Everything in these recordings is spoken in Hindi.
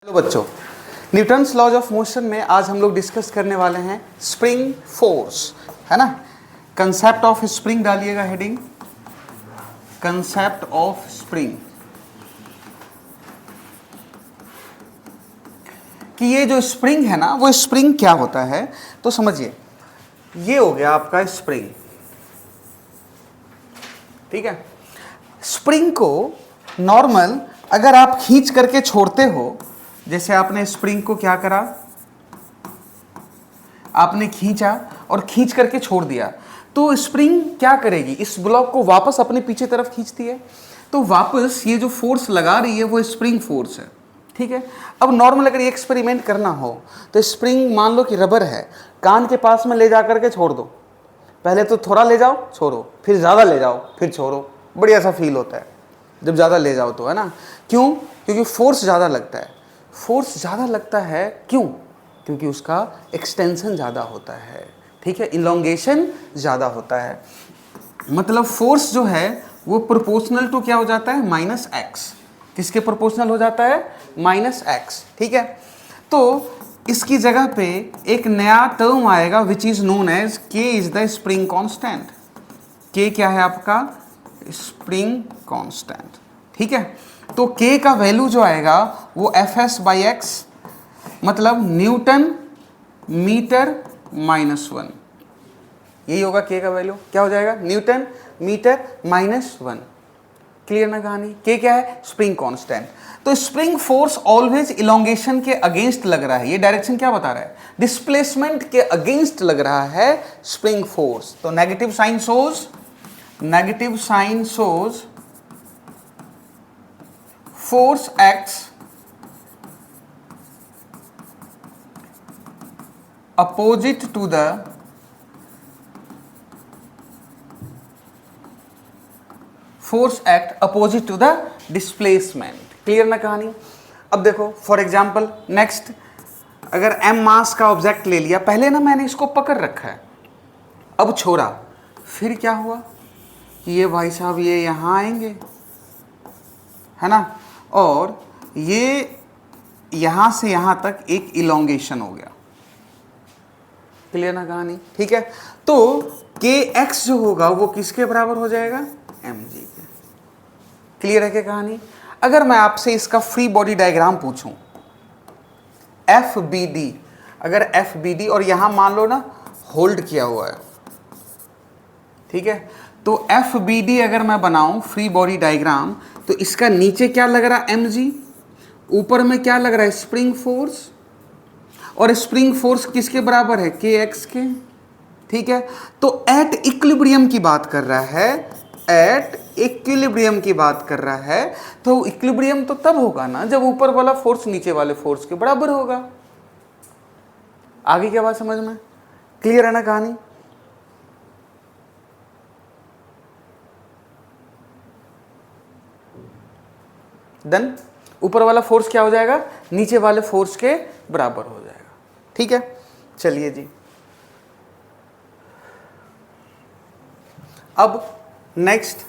हेलो बच्चों, न्यूटन्स लॉज ऑफ मोशन में आज हम लोग डिस्कस करने वाले हैं स्प्रिंग फोर्स, है ना। कंसेप्ट ऑफ स्प्रिंग डालिएगा हेडिंग, कंसेप्ट ऑफ स्प्रिंग। कि ये जो स्प्रिंग है ना, वो स्प्रिंग क्या होता है तो समझिए। ये हो गया आपका स्प्रिंग, ठीक है। स्प्रिंग को नॉर्मल अगर आप खींच करके छोड़ते हो, जैसे आपने स्प्रिंग को क्या करा, आपने खींचा और खींच करके छोड़ दिया, तो स्प्रिंग क्या करेगी, इस ब्लॉक को वापस अपने पीछे तरफ खींचती है। तो वापस ये जो फोर्स लगा रही है वो स्प्रिंग फोर्स है, ठीक है। अब नॉर्मल अगर ये एक्सपेरिमेंट करना हो तो स्प्रिंग मान लो कि रबर है, कान के पास में ले जा करके छोड़ दो। पहले तो थोड़ा ले जाओ छोड़ो, फिर ज़्यादा ले जाओ फिर छोड़ो, बढ़िया सा फील होता है जब ज़्यादा ले जाओ तो, है ना। क्यों? क्योंकि फोर्स ज़्यादा लगता है। फोर्स ज़्यादा लगता है क्यों? क्योंकि उसका एक्सटेंशन ज़्यादा होता है, ठीक है, इलोंगेशन ज़्यादा होता है। मतलब फोर्स जो है वो प्रोपोर्शनल टू क्या हो जाता है, माइनस एक्स। किसके प्रोपोर्शनल हो जाता है, माइनस एक्स, ठीक है। तो इसकी जगह पे एक नया टर्म आएगा विच इज नोन एज के इज द स्प्रिंग कांस्टेंट। के क्या है आपका, स्प्रिंग कांस्टेंट, ठीक है। तो के का वैल्यू जो आएगा वो एफ एस बाई एक्स, मतलब न्यूटन मीटर -1, यही होगा के का वैल्यू। क्या हो जाएगा, न्यूटन मीटर -1। क्लियर ना कहानी। के क्या है, स्प्रिंग कांस्टेंट। तो स्प्रिंग फोर्स ऑलवेज इलोंगेशन के अगेंस्ट लग रहा है। ये डायरेक्शन क्या बता रहा है, डिस्प्लेसमेंट के अगेंस्ट लग रहा है स्प्रिंग फोर्स। तो negative sign shows, negative sign shows force acts opposite to the force act opposite to the displacement। Clear ना कहानी। अब देखो फॉर एग्जांपल नेक्स्ट, अगर m मास का ऑब्जेक्ट ले लिया, पहले ना मैंने इसको पकड़ रखा है, अब छोड़ा, फिर क्या हुआ कि ये भाई साहब ये यहां आएंगे, है ना, और ये यहां से यहां तक एक इलोंगेशन हो गया। क्लियर ना कहानी, ठीक है। तो के एक्स जो होगा वो किसके बराबर हो जाएगा, एम जी के। क्लियर है क्या कहानी। अगर मैं आपसे इसका फ्री बॉडी डायग्राम पूछूं, एफ बी डी, अगर एफ बी डी और यहां मान लो ना होल्ड किया हुआ है, ठीक है, तो एफ बी डी अगर मैं बनाऊं फ्री बॉडी डायग्राम, तो इसका नीचे क्या लग रहा है, एम जी, ऊपर में क्या लग रहा है, स्प्रिंग फोर्स, और स्प्रिंग फोर्स किसके बराबर है, के एक्स के, ठीक है। तो एट इक्विलिब्रियम की बात कर रहा है, एट इक्विलिब्रियम की बात कर रहा है। तो इक्विलिब्रियम तो तब होगा ना जब ऊपर वाला फोर्स नीचे वाले फोर्स के बराबर होगा। आगे क्या बात समझ में, क्लियर है ना कहानी। देन ऊपर वाला फोर्स क्या हो जाएगा, नीचे वाले फोर्स के बराबर हो जाएगा, ठीक है। चलिए जी, अब नेक्स्ट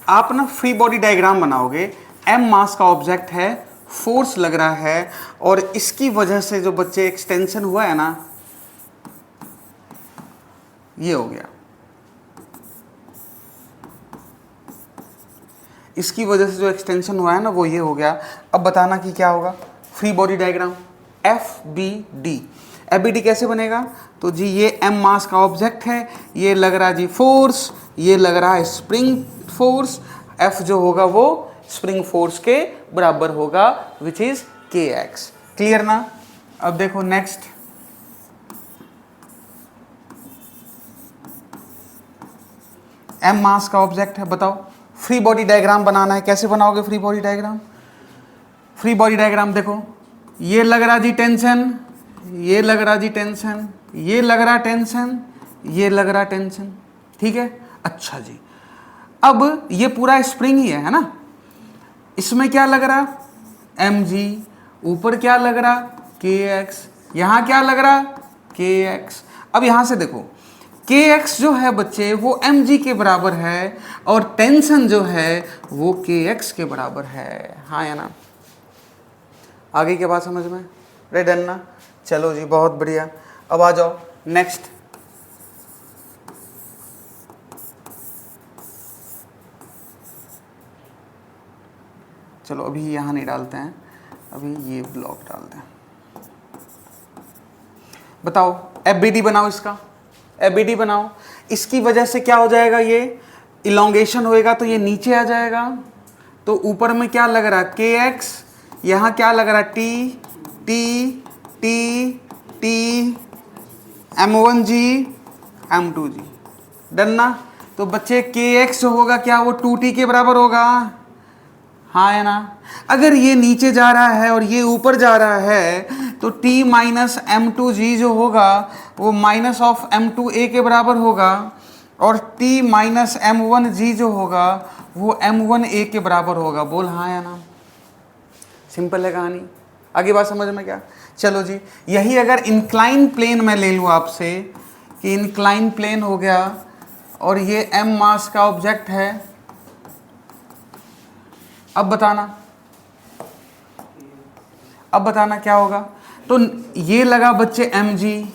आप ना फ्री बॉडी डायग्राम बनाओगे। एम मास का ऑब्जेक्ट है, फोर्स लग रहा है, और इसकी वजह से जो बच्चे एक्सटेंशन हुआ है ना, ये हो गया, इसकी वजह से जो एक्सटेंशन हुआ है ना वो ये हो गया। अब बताना कि क्या होगा, free body diagram F B D. F B D कैसे बनेगा, तो जी ये एम मास का ऑब्जेक्ट है, ये लग रहा है जी फोर्स, ये लग रहा है स्प्रिंग फोर्स। एफ जो होगा वो स्प्रिंग फोर्स के बराबर होगा विच इज के एक्स। क्लियर ना। अब देखो नेक्स्ट, एम मास का ऑब्जेक्ट है, बताओ फ्री बॉडी डायग्राम बनाना है, कैसे बनाओगे free body diagram. Free body diagram देखो, ये लग रहा जी टेंशन, ये लग रहा जी टेंशन, ये लग रहा टेंशन, ये लग रहा टेंशन, ठीक है। अच्छा जी, अब ये पूरा स्प्रिंग ही है ना, इसमें क्या लग रहा, एम जी, ऊपर क्या लग रहा, के एक्स, यहां क्या लग रहा, के एक्स। अब यहां से देखो के एक्स जो है बच्चे वो एम जी के बराबर है, और टेंशन जो है वो के एक्स के बराबर है, हाँ या ना। आगे की बात समझ में? रेडी डन ना? चलो जी, बहुत बढ़िया। अब आ जाओ नेक्स्ट। चलो अभी यहाँ नहीं डालते हैं, अभी ये ब्लॉक डालते हैं। बताओ एफबीडी बनाओ, इसका एफबीडी बनाओ। इसकी वजह से क्या हो जाएगा, ये इलोंगेशन होएगा तो ये नीचे आ जाएगा। तो ऊपर में क्या लग रहा है, के एक्स, यहाँ क्या लग रहा है, T T T T M1G M2G। Done ना? तो बच्चे के एक्स जो होगा क्या, वो 2T के बराबर होगा, हाँ है ना? अगर ये नीचे जा रहा है और ये ऊपर जा रहा है तो T माइनस M2G जो होगा वो माइनस ऑफ M2A के बराबर होगा, और T माइनस M1G जो होगा वो M1A के बराबर होगा। बोल हाँ या ना? सिंपल है कहानी। आगे बात समझ में क्या? चलो जी, यही अगर इंक्लाइन प्लेन में ले लूँ आपसे कि इंक्लाइन प्लेन हो गया और ये m मास का ऑब्जेक्ट है, अब बताना क्या होगा। तो ये लगा बच्चे mg,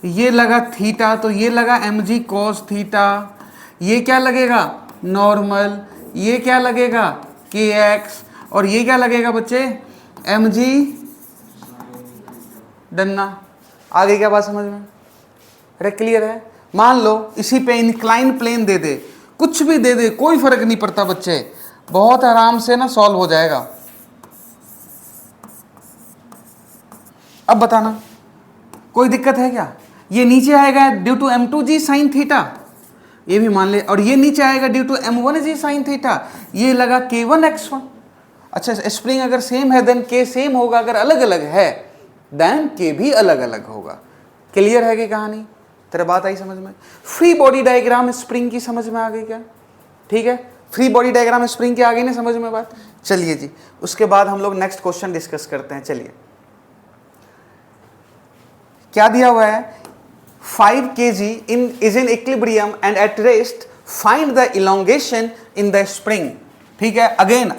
ये लगा थीटा, तो ये लगा mg cos थीटा, ये क्या लगेगा नॉर्मल, ये क्या लगेगा kx, और ये क्या लगेगा बच्चे mg। डन ना? आगे क्या बात समझ में? अरे क्लियर है? मान लो इसी पे इंक्लाइन प्लेन दे दे, कुछ भी दे दे, कोई फर्क नहीं पड़ता बच्चे, बहुत आराम से ना सॉल्व हो जाएगा। अब बताना कोई दिक्कत है क्या? ये नीचे आएगा due to M2G sine theta, ये भी मान ले, और ये नीचे आएगा due to M1G sine theta, ये लगा K1x1। अच्छा, स्प्रिंग अगर सेम है देन K सेम होगा, अगर अलग अलग है देन K भी अलग अलग होगा। क्लियर है कि कहानी? तेरा बात आई समझ में? फ्री बॉडी डायग्राम स्प्रिंग की समझ में आ गई क्या? ठीक है, फ्री बॉडी डायग्राम स्प्रिंग की आ गई ना समझ में बात? चलिए जी, उसके बाद हम लोग नेक्स्ट क्वेश्चन डिस्कस करते हैं। चलिए, क्या दिया हुआ है, 5 kg is in equilibrium and at rest find the elongation in the spring। ठीक है, अगेन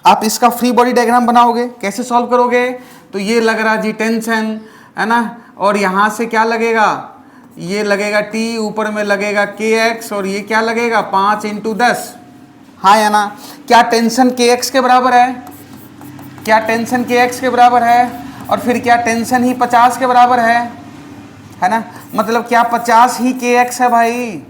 आप इसका फ्री बॉडी डायग्राम बनाओगे, कैसे सॉल्व करोगे? तो ये लग रहा जी टेंशन है ना, और यहां से क्या लगेगा, ये लगेगा T, ऊपर में लगेगा kx, और ये क्या लगेगा 5 × 10, हाँ या ना? क्या टेंशन kx के बराबर है? क्या टेंशन kx के बराबर है? और फिर क्या टेंशन ही 50 के बराबर है ना? मतलब क्या 50 ही kx है भाई?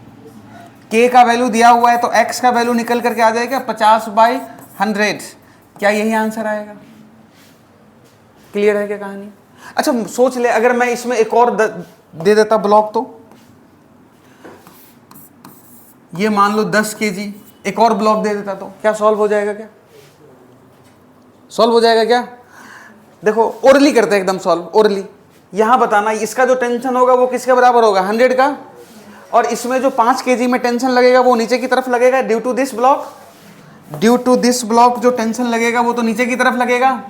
k का वैल्यू दिया हुआ है तो x का वैल्यू निकल करके आ जाएगा 50/100। क्या यही आंसर आएगा? क्लियर है क्या कहानी? अच्छा सोच ले, अगर मैं इसमें एक और दे देता ब्लॉक, तो ये मान लो 10 kg, एक और ब्लॉक दे देता तो क्या सॉल्व हो जाएगा? क्या सॉल्व हो जाएगा क्या? देखो ओरली करते हैं, एकदम सॉल्व ओरली। यहां बताना इसका जो टेंशन होगा वो किसके बराबर होगा, 100 का, और इसमें जो 5 kg में टेंशन लगेगा वो नीचे की तरफ लगेगा due to this block. Due to this block जो टेंशन लगेगा वो तो नीचे की तरफ लगेगा।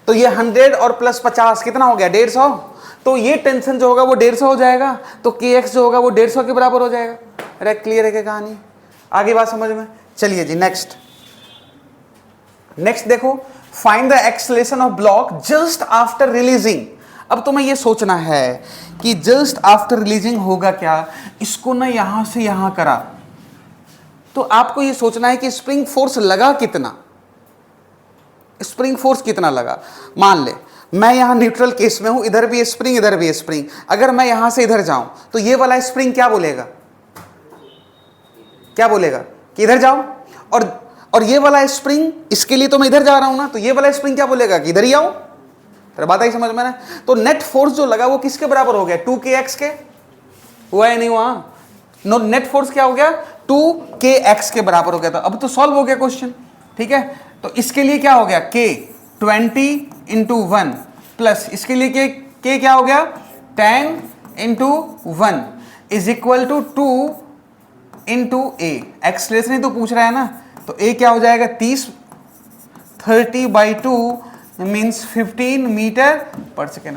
तो ये 100 और प्लस 50 कितना हो गया, 150। तो ये टेंशन जो होगा वो 150 हो जाएगा, तो kx जो होगा वो 150 के बराबर हो जाएगा। अरे क्लियर है क्या कहानी? आगे बात समझ में? चलिए जी नेक्स्ट देखो, find the acceleration of block just after releasing. अब तुम्हें ये सोचना है कि जस्ट आफ्टर रिलीजिंग होगा क्या। इसको ना यहां से यहां करा तो आपको ये सोचना है कि स्प्रिंग फोर्स लगा कितना, स्प्रिंग फोर्स कितना लगा। मान ले मैं यहां न्यूट्रल केस में हूं, इधर भी स्प्रिंग इधर भी स्प्रिंग, अगर मैं यहां से इधर जाऊं तो ये वाला स्प्रिंग क्या बोलेगा, क्या बोलेगा कि इधर जाओ, और ये वाला स्प्रिंग, इसके लिए तो मैं इधर जा रहा हूं ना, तो ये वाला स्प्रिंग क्या बोलेगा कि इधर ही आओ। तेरा बात आई समझ में ना? तो नेट फोर्स जो लगा वो किसके बराबर हो गया, 2kx के, हुआ या नहीं हुआ? नो, नेट फोर्स क्या हो गया, 2kx के बराबर हो गया था। अब तो सॉल्व हो गया क्वेश्चन, ठीक है। तो इसके लिए क्या हो गया, k 20 × 1 प्लस इसके लिए k क्या हो गया, 10 × 1 is equal to 2 × a। Acceleration ही तो पूछ रहा है ना, तो a क्या हो जाएगा 30, 30/2 मीन्स 15 मीटर पर सेकेंड।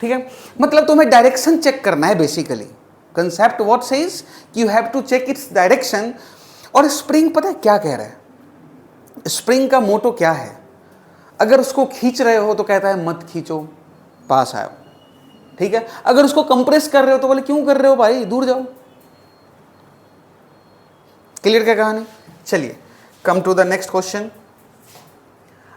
ठीक है, मतलब तुम्हें डायरेक्शन चेक करना है basically. Concept what says you have to check its direction. और स्प्रिंग पता है क्या कह रहा है, स्प्रिंग का मोटो क्या है, अगर उसको खींच रहे हो तो कहता है मत खींचो, पास आओ, ठीक है। अगर उसको कंप्रेस कर रहे हो तो बोले क्यों कर रहे हो भाई, दूर जाओ। क्लियर क्या कहानी? चलिए come to the next question.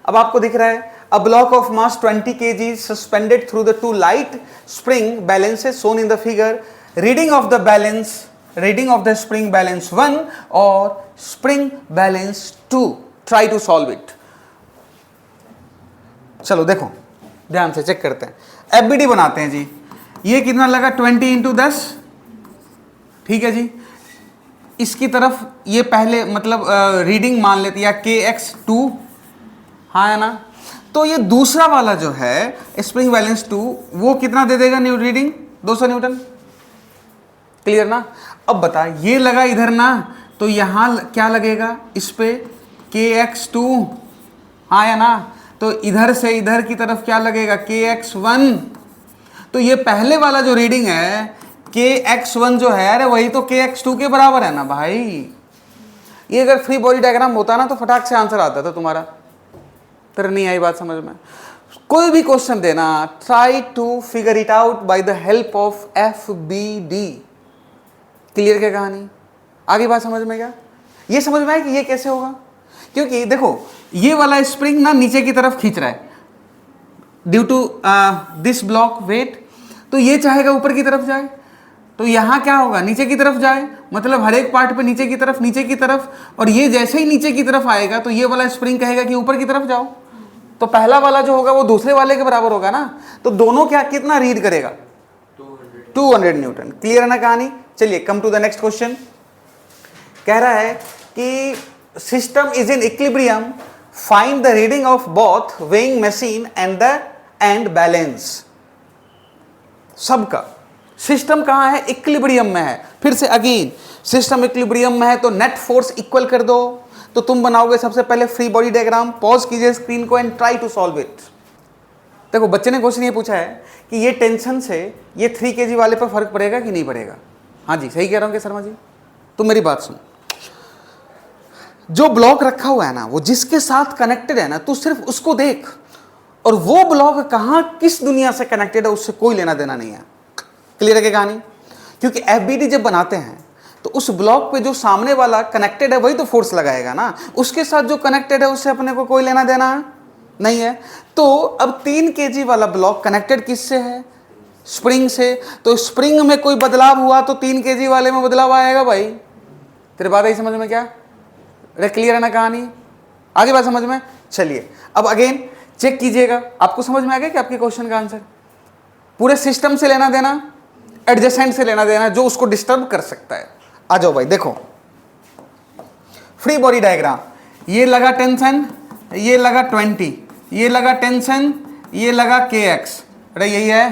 अब आपको दिख रहा है a block of mass 20 kg suspended through the two light spring balances shown in the figure. Reading of the spring balance 1 or spring balance 2. Try to solve it. चलो देखो ध्यान से चेक करते हैं, एफबीडी बनाते हैं जी। ये कितना लगा 20 इंटू 10, ठीक है जी। इसकी तरफ ये पहले मतलब रीडिंग मान लेते हैं, या KX2, हाँ है ना। तो ये दूसरा वाला जो है स्प्रिंग बैलेंस 2 वो कितना दे देगा न्यू रीडिंग, 200 न्यूटन। क्लियर ना? अब बता, ये लगा इधर ना, तो यहां क्या लगेगा इस पे KX2, हाँ या ना। तो इधर से इधर की तरफ क्या लगेगा KX1। तो ये पहले वाला जो रीडिंग है KX1 जो है, अरे वही तो KX2 के बराबर है ना भाई। ये अगर फ्री बॉडी डायग्राम होता ना तो फटाक से आंसर आता था तुम्हारा। तेरे नहीं आई बात समझ में? कोई भी क्वेश्चन देना, try to figure it out by the help of FBD। Clear क्या कहानी? आगे बात समझ में? क्या ये समझ में आया कि ये कैसे होगा? क्योंकि देखो ये वाला स्प्रिंग ना नीचे की तरफ खींच रहा है due to this block weight, तो ये चाहेगा ऊपर की तरफ जाए, तो यहां क्या होगा नीचे की तरफ जाए, मतलब हर एक पार्ट पे नीचे की तरफ। और ये जैसे ही नीचे की तरफ आएगा तो ये वाला स्प्रिंग कहेगा कि ऊपर की तरफ जाओ, तो पहला वाला जो होगा वो दूसरे वाले के बराबर होगा ना। तो दोनों क्या कितना रीड करेगा, 200 न्यूटन। क्लियर है ना कहानी? चलिए come to the next question. कह रहा है कि system is in equilibrium, find the reading of both weighing machine and balance. सबका सिस्टम कहां है, इक्विलिब्रियम में है। फिर से अगेन सिस्टम इक्विलिब्रियम में है तो नेट फोर्स इक्वल कर दो। तो तुम बनाओगे सबसे पहले फ्री बॉडी डायग्राम, पॉज कीजिए स्क्रीन को and try to solve it. देखो बच्चे ने क्वेश्चन ये पूछा है कि ये टेंशन से ये 3 kg वाले पर फर्क पड़ेगा कि नहीं पड़ेगा। हाँ जी सही कह रहा हूँ क्या शर्मा जी? तुम मेरी बात सुन, जो ब्लॉक रखा हुआ है ना वो जिसके साथ कनेक्टेड है ना, तू सिर्फ उसको देख, और वो ब्लॉक कहाँ किस दुनिया से कनेक्टेड है उससे कोई लेना देना नहीं है। क्लियर है क्या कहानी? क्योंकि FBD जब बनाते हैं तो उस ब्लॉक पे जो सामने वाला कनेक्टेड है वही तो फोर्स लगाएगा ना, उसके साथ जो कनेक्टेड है उससे अपने को कोई लेना देना नहीं है। तो अब 3 kg वाला ब्लॉक कनेक्टेड किससे है, स्प्रिंग से। तो स्प्रिंग में कोई बदलाव हुआ तो 3 kg वाले में बदलाव आएगा भाई। तेरे बात आई समझ में? क्या अरे क्लियर है ना कहानी? आगे बात समझ में? चलिए अब अगेन चेक कीजिएगा, आपको समझ में आ गया कि आपके क्वेश्चन का आंसर पूरे सिस्टम से लेना देना, एडजेसेंट से लेना देना, जो उसको डिस्टर्ब कर सकता है। आ जाओ भाई, देखो फ्री बॉडी डायग्राम, ये लगा टेंशन, ये लगा 20, ये लगा टेंशन, ये लगा KX, अरे यही है।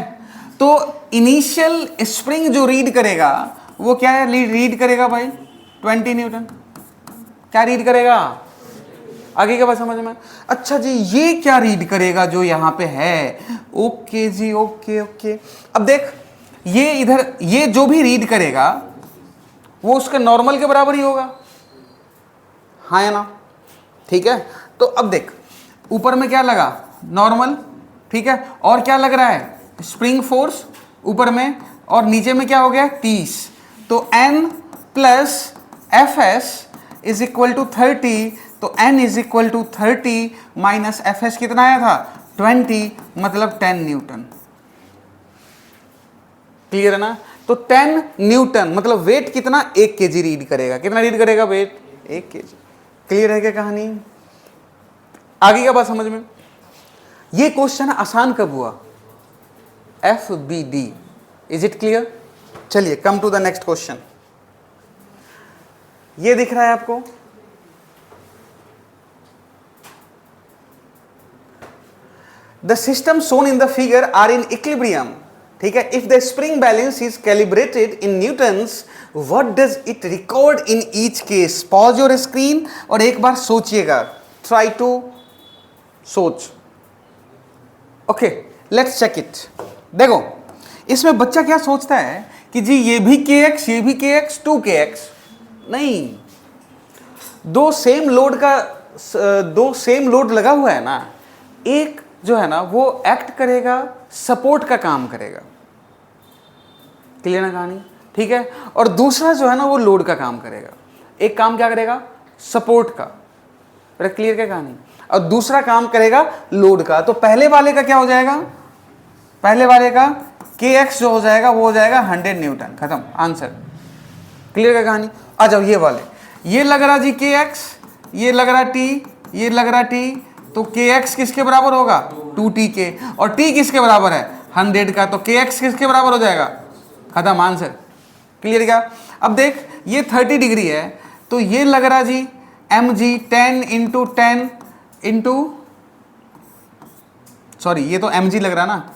तो इनिशियल स्प्रिंग जो रीड करेगा वो क्या है, रीड करेगा भाई 20 न्यूटन। क्या रीड करेगा? आगे क्या बात समझ में? अच्छा जी ये क्या रीड करेगा जो यहाँ पे है? ओके जी, ओके ओके। अब देख ये इधर ये जो भी रीड करेगा वो उसके नॉर्मल के बराबर ही होगा, हाँ या ना? ठीक है। तो अब देख ऊपर में क्या लगा, नॉर्मल, ठीक है। और क्या लग रहा है, स्प्रिंग फोर्स ऊपर में, और नीचे में क्या हो गया 30। तो N plus FS is equal to 30। तो N is equal to 30 minus FS कितना आया था 20, मतलब 10 न्यूटन। क्लियर है ना? तो 10 न्यूटन मतलब वेट कितना, 1 kg रीड करेगा। कितना रीड करेगा वेट? 1 kg। क्लियर है क्या कहानी? आगे क्या बात समझ में? ये क्वेश्चन आसान कब हुआ, FBD। Is it clear? चलिए come to the next question. ये दिख रहा है आपको, the system shown in the figure are in equilibrium, ठीक है। If the spring balance is calibrated in newtons, what does it record in each case. Pause your screen और एक बार सोचिएगा, ट्राई टू सोच। Okay let's check it. देखो इसमें बच्चा क्या सोचता है कि जी ये भी KX, ये भी KX, 2KX। नहीं, दो सेम लोड लगा हुआ है ना, एक जो है ना वो एक्ट करेगा, सपोर्ट का काम करेगा, क्लियर ना कहानी, ठीक है। और दूसरा जो है ना वो लोड का काम करेगा। एक काम क्या करेगा, सपोर्ट का, क्लियर क्या कहानी, और दूसरा काम करेगा लोड का। तो पहले वाले का क्या हो जाएगा, पहले वाले का kx जो हो जाएगा वो हो जाएगा 100 न्यूटन, खत्म, आंसर, क्लियर क्या कहानी। आ जाओ ये वाले, ये लग रहा जी kx, ये लग रहा t, ये लग रहा t, तो kx किसके बराबर होगा 2t के, और t किसके बराबर है 100 का, तो kx किसके बराबर हो जाएगा, खत्म, आंसर, क्लियर क्या। अब देख ये 30 डिग्री है, तो ये लग रहा जी mg 10 इंटू 10 इंटू, सॉरी ये तो mg लग रहा ना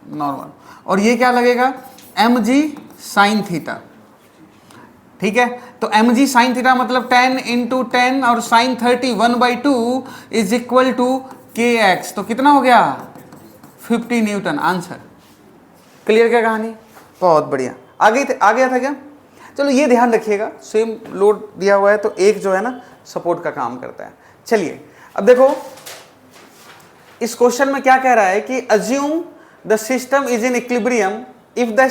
नॉर्मल, और ये क्या लगेगा mg साइन थीटा, ठीक है। तो mg साइन थीटा मतलब 10 इंटू 10 और sine 30 1/2 is equal to kx, तो कितना हो गया 50 न्यूटन, आंसर, क्लियर क्या कहानी, बहुत बढ़िया। आ गया था क्या। चलो ये ध्यान रखिएगा, सेम लोड दिया हुआ है तो एक जो है ना सपोर्ट का काम करता है। चलिए अब देखो इस क्वेश्चन में क्या कह रहा है कि assume the system is in equilibrium if the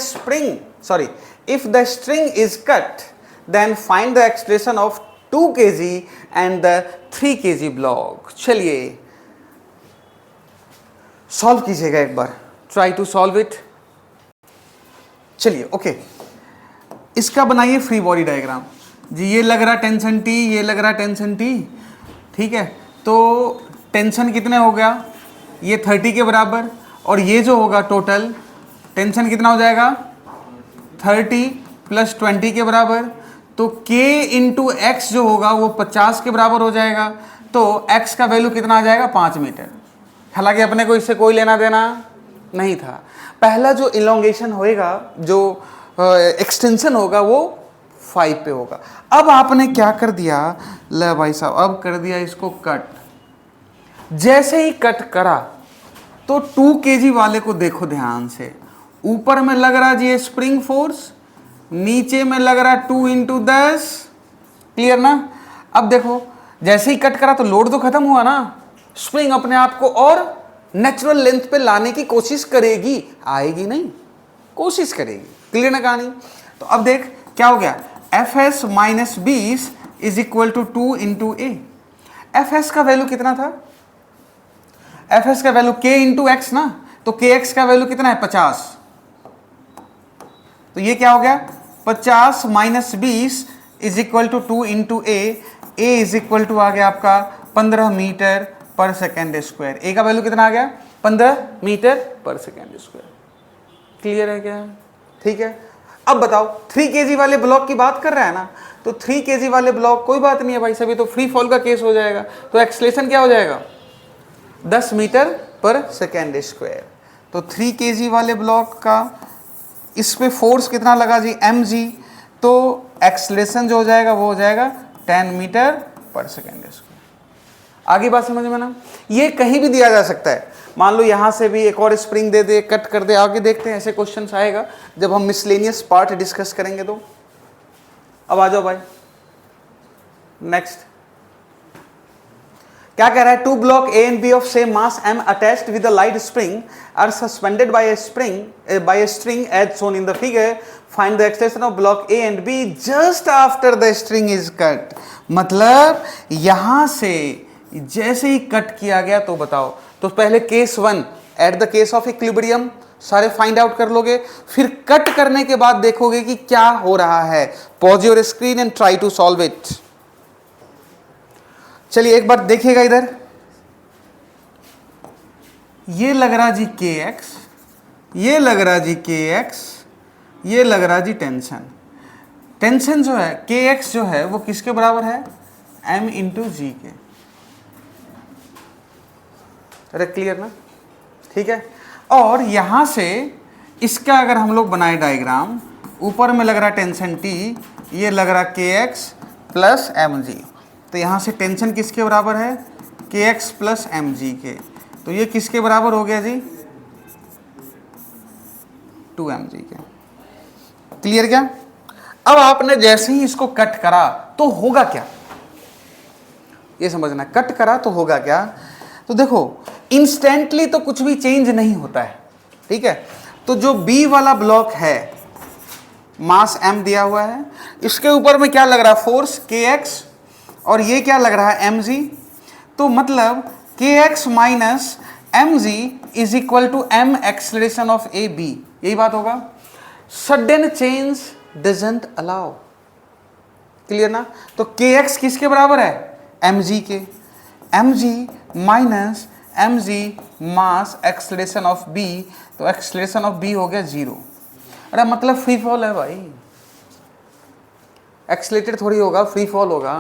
string is cut, then find the expression of 2 kg and the 3 kg block. चलिए सॉल्व कीजिएगा एक बार, ट्राई टू सॉल्व इट। चलिए ओके, इसका बनाइए फ्री बॉडी डायग्राम जी। ये लग रहा टेंशन T, ये लग रहा टेंशन T, ठीक है। तो टेंशन कितने हो गया, ये 30 के बराबर, और ये जो होगा टोटल टेंशन कितना हो जाएगा 30 प्लस 20 के बराबर, तो K इंटू एक्स जो होगा वो 50 के बराबर हो जाएगा। तो x का वैल्यू कितना आ जाएगा 5 मीटर। हालांकि अपने को इससे कोई लेना देना नहीं था। पहला जो इलोंगेशन होएगा, जो एक्सटेंशन होगा वो 5 पे होगा। अब आपने क्या कर दिया, ले भाई साहब, अब कर दिया इसको कट। जैसे ही कट करा तो 2 kg वाले को देखो ध्यान से, ऊपर में लग रहा जी स्प्रिंग फोर्स, नीचे में लग रहा 2 इंटू 10, क्लियर ना। अब देखो जैसे ही कट करा तो लोड तो खत्म हुआ ना, स्प्रिंग अपने आप को और नेचुरल लेंथ पे लाने की कोशिश करेगी, आएगी नहीं, कोशिश करेगी, क्लियर ना कहानी। तो अब देख क्या हो गया, Fs minus 20 is equal to 2 into A. Fs का वैल्यू कितना था, Fs का वैल्यू K इंटू एक्स ना, तो Kx का वैल्यू कितना है 50, तो ये क्या हो गया 50 minus 20 is equal to 2 into a is equal to आ गया आपका 15 मीटर पर सेकेंड स्क्वायर। ए का वैल्यू कितना आ गया 15 मीटर पर सेकेंड स्क्वायर, क्लियर है क्या, ठीक है। अब बताओ 3 kg वाले ब्लॉक की बात कर रहा है ना, तो 3 kg वाले ब्लॉक कोई बात नहीं है भाई, सभी तो फ्री फॉल का केस हो जाएगा, तो एक्सलेशन क्या हो जाएगा 10 मीटर पर सेकेंड स्क्वायर। तो 3 kg वाले ब्लॉक का इस पे फोर्स कितना लगा जी mg, तो एक्सलेशन जो हो जाएगा वो हो जाएगा 10 मीटर पर सेकेंड स्क्वायर। आगे बात समझ में ना, ये कहीं भी दिया जा सकता है, मान लो यहाँ से भी एक और स्प्रिंग दे दे, कट कर दे, आगे देखते हैं ऐसे क्वेश्चंस आएगा जब हम मिसलेनियस पार्ट डिस्कस करेंगे। तो अब आ जाओ भाई नेक्स्ट, क्या कह रहा है, 2 block A and B of same mass m attached with a light spring are suspended by a string as shown in the figure. Find the extension of block A and B just after the string is cut. मतलब यहां से जैसे ही कट किया गया तो बताओ, तो पहले case 1 at the case of equilibrium सारे फाइंड आउट कर लोगे, फिर कट करने के बाद देखोगे कि क्या हो रहा है। Pause your screen and try to solve it. चलिए एक बार देखिएगा इधर, ये लग रहा जी kx, ये लग रहा जी kx, ये लग रहा जी टेंशन। टेंशन जो है kx जो है वो किसके बराबर है m इंटू जी के। अरे क्लियर ना, ठीक है। और यहां से इसका अगर हम लोग बनाए डायग्राम, ऊपर में लग रहा टेंशन t, ये लग रहा kx प्लस mg, तो यहाँ से टेंशन किसके बराबर है kx प्लस mg के, तो ये किसके बराबर हो गया जी 2mg के, क्लियर क्या। अब आपने जैसे ही इसको कट करा तो होगा क्या, ये समझना, कट करा तो होगा क्या, तो देखो इंस्टेंटली तो कुछ भी चेंज नहीं होता है, ठीक है। तो जो बी वाला ब्लॉक है, मास m दिया हुआ है, इसके ऊपर में क्या लग रहा है, फोर्स kx, और ये क्या लग रहा है mg। तो मतलब kx minus mg is equal to m acceleration of A B, यही बात होगा। Sudden change doesn't allow, clear ना। तो kx किसके बराबर है, mg के, mg minus mg mass acceleration of b, तो एक्सलेरेशन ऑफ b हो गया 0। अरे मतलब फ्री फॉल है भाई, एक्सलेटेड थोड़ी होगा, फ्री फॉल होगा।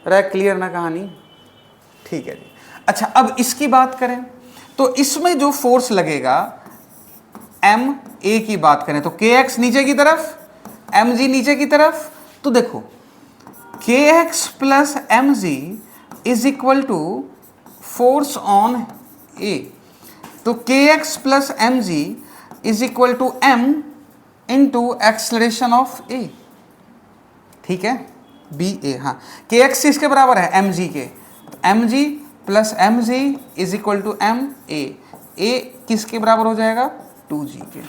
अरे क्लियर ना कहानी, ठीक है जी। अच्छा अब इसकी बात करें तो इसमें जो फोर्स लगेगा एम ए की बात करें तो के एक्स नीचे की तरफ, एम जी नीचे की तरफ। तो देखो k x plus M G is equal to force on a, तो k x plus M G is equal to m into acceleration of a, ठीक है, बी ए। हाँ के एक्स इसके बराबर है एम जी के, M G plus M G is equal to M A किसके बराबर हो जाएगा, 2g के।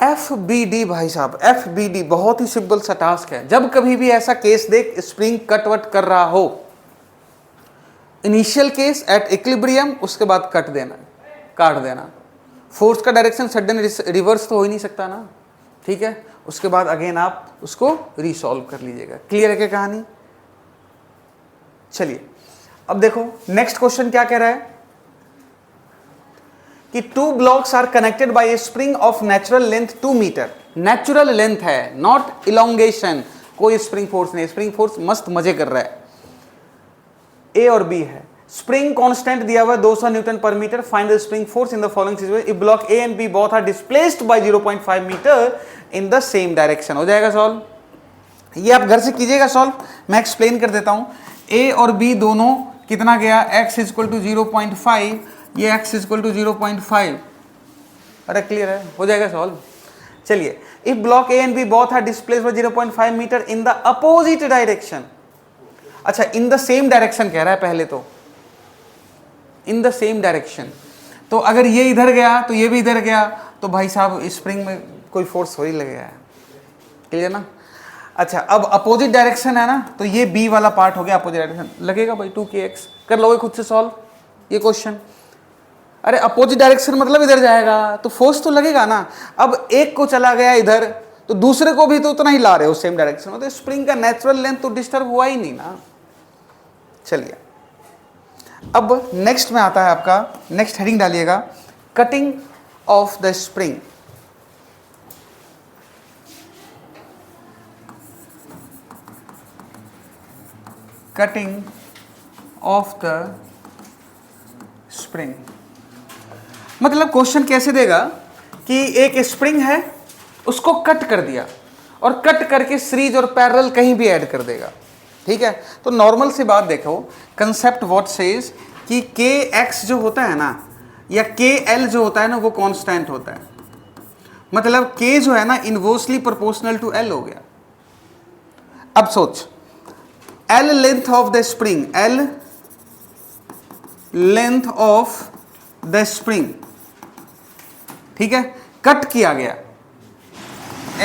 एफ बी डी भाई साहब, एफ बी डी बहुत ही सिंपल सा टास्क है। जब कभी भी ऐसा केस देख स्प्रिंग कट वट कर रहा हो, इनिशियल केस एट इक्विलिब्रियम, उसके बाद कट देना, काट देना। फोर्स का डायरेक्शन सडन रिवर्स तो हो ही नहीं सकता ना, ठीक है। उसके बाद अगेन आप उसको रिसॉल्व कर लीजिएगा। क्लियर है क्या कहानी। चलिए अब देखो नेक्स्ट क्वेश्चन क्या कह रहा है कि two blocks are connected by a spring of natural length 2 मीटर। नेचुरल लेंथ है, नॉट इलोंगेशन, कोई स्प्रिंग फोर्स नहीं। स्प्रिंग फोर्स मस्त मजे कर रहा है। ए और बी है, स्प्रिंग कांस्टेंट दिया हुआ है 200 न्यूटन पर metre. Find the spring force in the following situation if block A and B both are displaced by 0.5 metre in the same direction. हो जाएगा सॉल्व, ये आप घर से कीजिएगा सॉल्व, मैं एक्सप्लेन कर देता हूं। ए और बी दोनों कितना गया, x इक्वल टू 0.5, ये x इक्वल टू 0.5। अरे क्लियर है, हो जाएगा सॉल्व। चलिए if block A and B both are displaced by 0.5 metre in the opposite direction. अच्छा इन द सेम डायरेक्शन कह रहा है पहले तो, इन द सेम डायरेक्शन। तो अगर ये इधर गया तो ये भी इधर गया, तो भाई साहब स्प्रिंग में कोई फोर्स हो ही लगेगा, क्लियर ना। अच्छा अब अपोजिट डायरेक्शन है ना, तो ये बी वाला पार्ट हो गया अपोजिट डायरेक्शन, लगेगा भाई 2kx। कर लोगे खुद से सॉल्व ये क्वेश्चन। अरे अपोजिट डायरेक्शन मतलब इधर जाएगा तो फोर्स तो लगेगा ना। अब एक को चला गया इधर तो दूसरे को भी तो उतना ही ला रहे हो सेम डायरेक्शन में, तो स्प्रिंग का नेचुरल लेंथ तो डिस्टर्ब हुआ ही नहीं ना। चलिए अब नेक्स्ट में आता है आपका, नेक्स्ट हेडिंग डालिएगा cutting of the spring. Cutting of the spring मतलब क्वेश्चन कैसे देगा कि एक स्प्रिंग है उसको कट कर दिया और कट करके सीरीज और पैरेलल कहीं भी ऐड कर देगा, ठीक है। तो नॉर्मल सी बात देखो, कंसेप्ट व्हाट सेज कि के एक्स जो होता है ना या के एल जो होता है ना वो कांस्टेंट होता है। मतलब के जो है ना इनवर्सली प्रोपोर्शनल टू एल हो गया। अब सोच L length of the spring, L length of the spring, ठीक है, कट किया गया,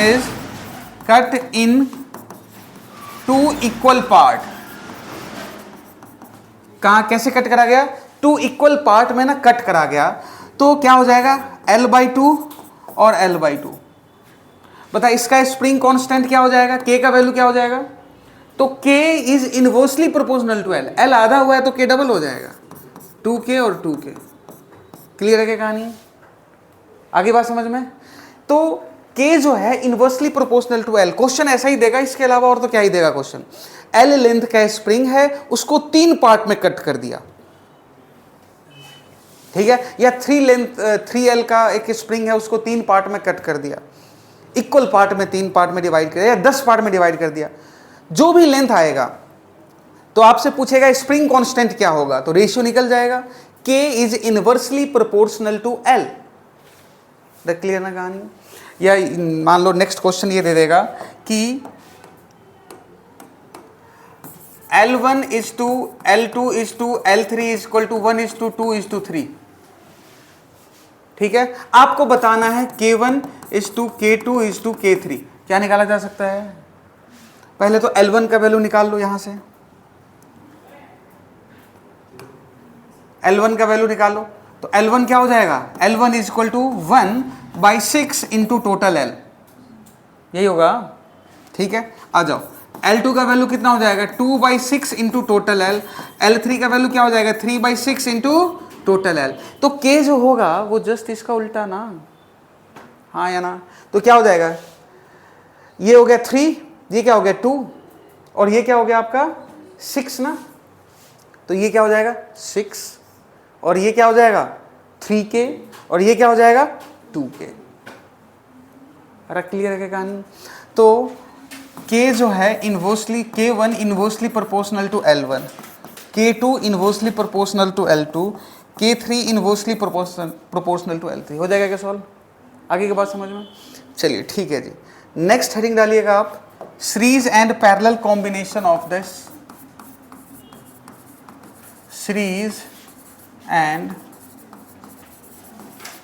is cut in 2 equal part. कहां कैसे कट करा गया, 2 इक्वल पार्ट में ना कट करा गया। तो क्या हो जाएगा L/2 और L/2। बता इसका स्प्रिंग कांस्टेंट क्या हो जाएगा, K का वैल्यू क्या हो जाएगा। तो K is inversely proportional to L, L आधा हुआ है तो K डबल हो जाएगा, 2K और 2K। क्लियर है क्या कहानी, आगे बात समझ में। तो K जो है inversely proportional to L, question ऐसा ही देगा, इसके अलावा और तो क्या ही देगा क्वेश्चन। L लेंथ का स्प्रिंग है उसको 3 पार्ट में कट कर दिया, ठीक है, या 3L का एक स्प्रिंग है उसको 3 पार्ट में कट कर दिया, इक्वल पार्ट में 3 पार्ट में डिवाइड कर दिया, या 10 पार्ट में डिवाइड कर दिया। जो भी लेंथ आएगा तो आपसे पूछेगा स्प्रिंग कांस्टेंट क्या होगा, तो रेशियो निकल जाएगा, K is inversely proportional to L। Clear ना कहानी। या मान लो नेक्स्ट क्वेश्चन ये दे देगा कि L1 is to L2 is to L3 is equal to 1 is to 2 is to 3। ठीक है, आपको बताना है K1 is to K2 is to K3। क्या निकाला जा सकता है? पहले तो L1 का वैल्यू निकाल लो, यहां से L1 का वैल्यू निकालो। तो L1 क्या हो जाएगा? L1 is equal to 1/6 into total L, यही होगा। ठीक है, आ जाओ। L2 का वैल्यू कितना हो जाएगा? 2/6 इंटू टोटल L। L3 का वैल्यू क्या हो जाएगा? 3/6 इंटू टोटल L। तो K जो होगा वो जस्ट इसका उल्टा ना, हाँ या ना? तो क्या हो जाएगा? ये हो गया 3, ये क्या हो गया 2, और ये क्या हो गया आपका 6 ना। तो ये क्या हो जाएगा 6, और ये क्या हो जाएगा 3K, और ये क्या हो जाएगा 2K। अरे क्लियर है कहानी? तो K जो है inversely, K1 inversely proportional to L1, K2 inversely proportional to L2, K3 inversely proportional to L3। हो जाएगा क्या सॉल्व? आगे की बात समझ में? चलिए ठीक है जी। नेक्स्ट हेडिंग डालिएगा आप, series and parallel combination of this, series and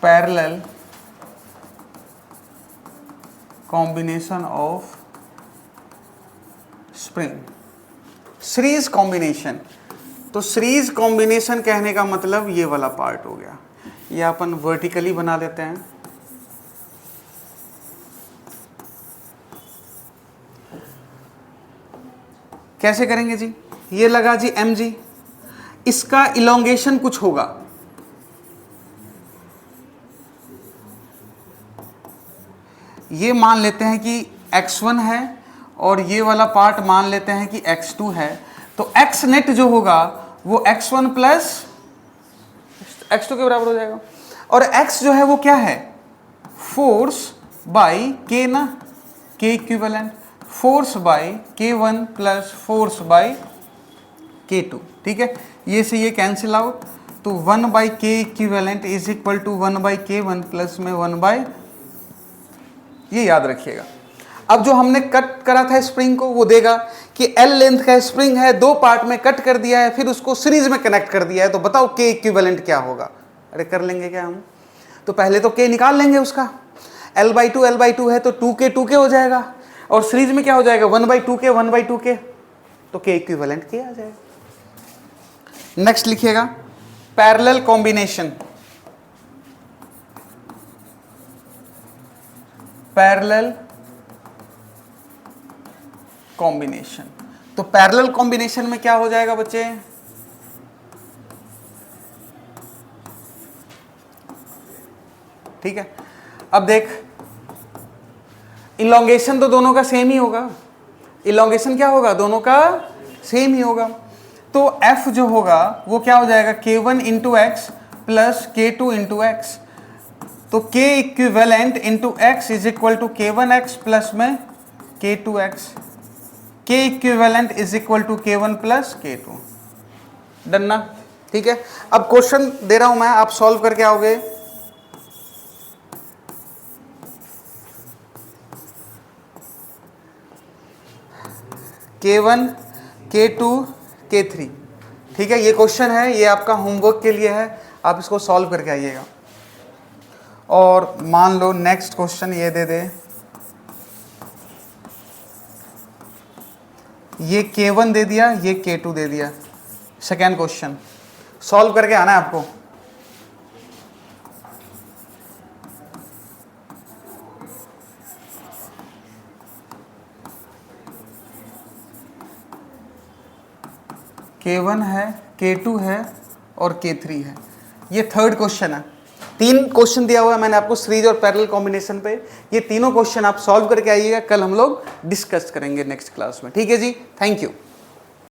parallel combination of spring. Series combination, तो सीरीज कॉम्बिनेशन कहने का मतलब ये वाला पार्ट हो गया। ये अपन वर्टिकली बना देते हैं। कैसे करेंगे जी? ये लगा जी mg, इसका इलोंगेशन कुछ होगा, ये मान लेते हैं कि x1 है और ये वाला पार्ट मान लेते हैं कि x2 है। तो x नेट जो होगा वो x1 प्लस x2 के बराबर हो जाएगा। और x जो है वो क्या है? फोर्स बाई k ना, k equivalent, force by K1 plus force by K2। ठीक है, ये से ये कैंसिल आउट, तो 1/k equivalent is equal to 1/K1 plus में 1/, ये याद रखिएगा। अब जो हमने कट करा था स्प्रिंग को, वो देगा कि L लेंथ का स्प्रिंग है, 2 पार्ट में कट कर दिया है, फिर उसको सीरीज में कनेक्ट कर दिया है। तो बताओ K इक्विवेलेंट क्या होगा? अरे कर लेंगे क्या हम? तो पहले तो K निकाल लेंगे उसका। L/2 है तो 2K 2K हो जाएगा, और सीरीज में क्या हो जाएगा 1/2K 1/2K, तो K इक्विवेलेंट K आ जाएगा। नेक्स्ट लिखिएगा पैरेलल कॉम्बिनेशन, पैरेलल कॉम्बिनेशन। तो पैरेलल कॉम्बिनेशन में क्या हो जाएगा बच्चे? ठीक है, अब देख, इलोंगेशन तो दोनों का सेम ही होगा। इलोंगेशन क्या होगा? दोनों का सेम ही होगा। तो F जो होगा वो क्या हो जाएगा? K1 into X plus K2 into X. तो K equivalent into X is equal to K1x plus में K2x। K equivalent is equal to K1 plus K2। Done ना? ठीक है, अब क्वेश्चन दे रहा हूं मैं, आप सॉल्व करके आओगे। K1 K2 K3। ठीक है, ये क्वेश्चन है, ये आपका होमवर्क के लिए है, आप इसको सॉल्व करके आइएगा। और मान लो नेक्स्ट क्वेश्चन ये दे दे, ये K1 दे दिया, ये K2 दे दिया। सेकेंड क्वेश्चन सॉल्व करके आना है आपको। K1 है, K2 है और K3 है। ये थर्ड क्वेश्चन है। 3 क्वेश्चन दिया हुआ है मैंने आपको सीरीज और पैरेलल कॉम्बिनेशन पे। ये तीनों क्वेश्चन आप सॉल्व करके आइएगा, कल हम लोग डिस्कस करेंगे नेक्स्ट क्लास में। ठीक है जी, थैंक यू।